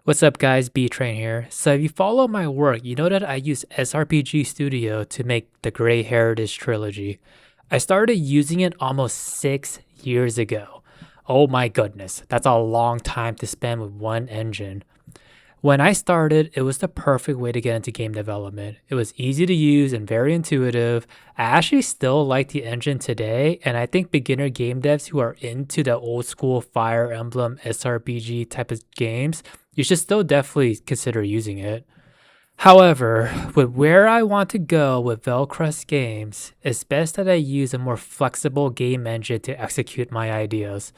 What's up guys, B-Train here. So if you follow my work, you know that I use SRPG Studio to make the Grey Heritage trilogy. I started using it almost 6 years ago. Oh my goodness, that's a long time to spend with one engine. When I started, it was the perfect way to get into game development. It was easy to use and very intuitive. I actually still like the engine today, and I think beginner game devs who are into the old school Fire Emblem SRPG type of games, you should still definitely consider using it. However, with where I want to go with Velcrest games, it's best that I use a more flexible game engine to execute my ideas.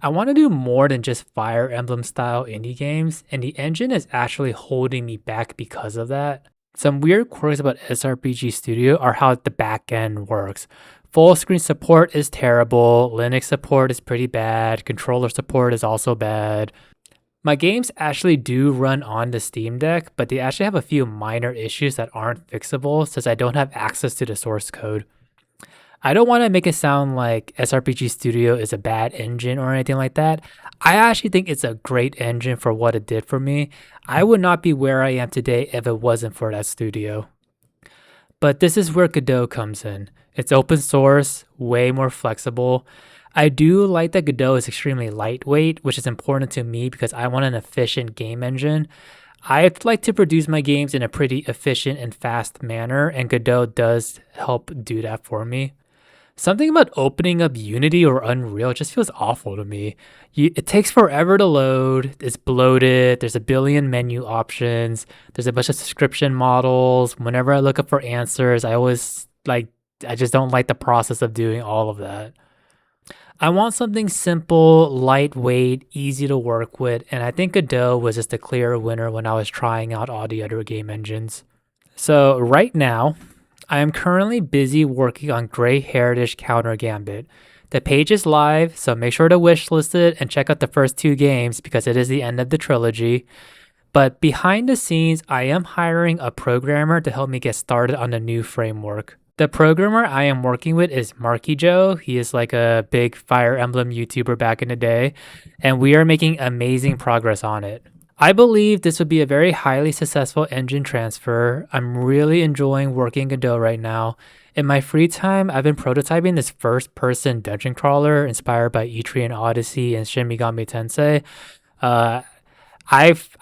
I want to do more than just Fire Emblem style indie games, and the engine is actually holding me back because of that. Some weird quirks about SRPG Studio are how the backend works. Full screen support is terrible, Linux support is pretty bad, controller support is also bad. My games actually do run on the Steam Deck, but they actually have a few minor issues that aren't fixable since I don't have access to the source code. I don't want to make it sound like SRPG Studio is a bad engine or anything like that. I actually think it's a great engine for what it did for me. I would not be where I am today if it wasn't for that studio. But this is where Godot comes in. It's open source, way more flexible. I do like that Godot is extremely lightweight, which is important to me because I want an efficient game engine. I like to produce my games in a pretty efficient and fast manner, and Godot does help do that for me. Something about opening up Unity or Unreal just feels awful to me. It takes forever to load, it's bloated, there's a billion menu options, there's a bunch of subscription models. Whenever I look up for answers, I just don't like the process of doing all of that. I want something simple, lightweight, easy to work with, and I think Godot was just a clear winner when I was trying out all the other game engines. So right now, I am currently busy working on Grey Heritage Counter Gambit. The page is live, so make sure to wishlist it and check out the first 2 games because it is the end of the trilogy. But behind the scenes, I am hiring a programmer to help me get started on the new framework. The programmer I am working with is Marky Joe. He is like a big Fire Emblem YouTuber back in the day, and we are making amazing progress on it. I believe this would be a very highly successful engine transfer. I'm really enjoying working Godot right now. In my free time, I've been prototyping this first-person dungeon crawler inspired by Etrian Odyssey and Shin Megami Tensei.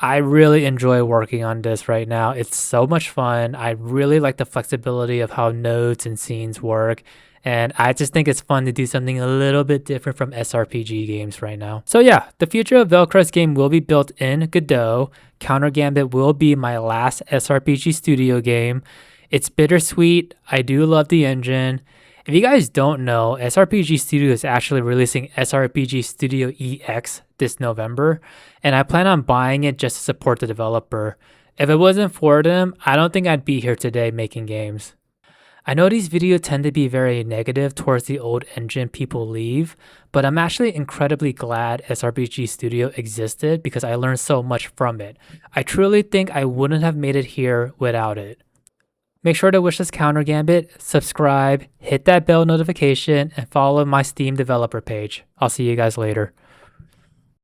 I really enjoy working on this right now. It's so much fun. I really like the flexibility of how nodes and scenes work. And I just think it's fun to do something a little bit different from SRPG games right now. So yeah, the future of Velcrest game will be built in Godot. Counter Gambit will be my last SRPG Studio game. It's bittersweet. I do love the engine. If you guys don't know, SRPG Studio is actually releasing SRPG Studio EX this November, and I plan on buying it just to support the developer. If it wasn't for them, I don't think I'd be here today making games. I know these videos tend to be very negative towards the old engine people leave, but I'm actually incredibly glad SRPG Studio existed because I learned so much from it. I truly think I wouldn't have made it here without it. Make sure to wishlist Counter Gambit, subscribe, hit that bell notification, and follow my Steam developer page. I'll see you guys later.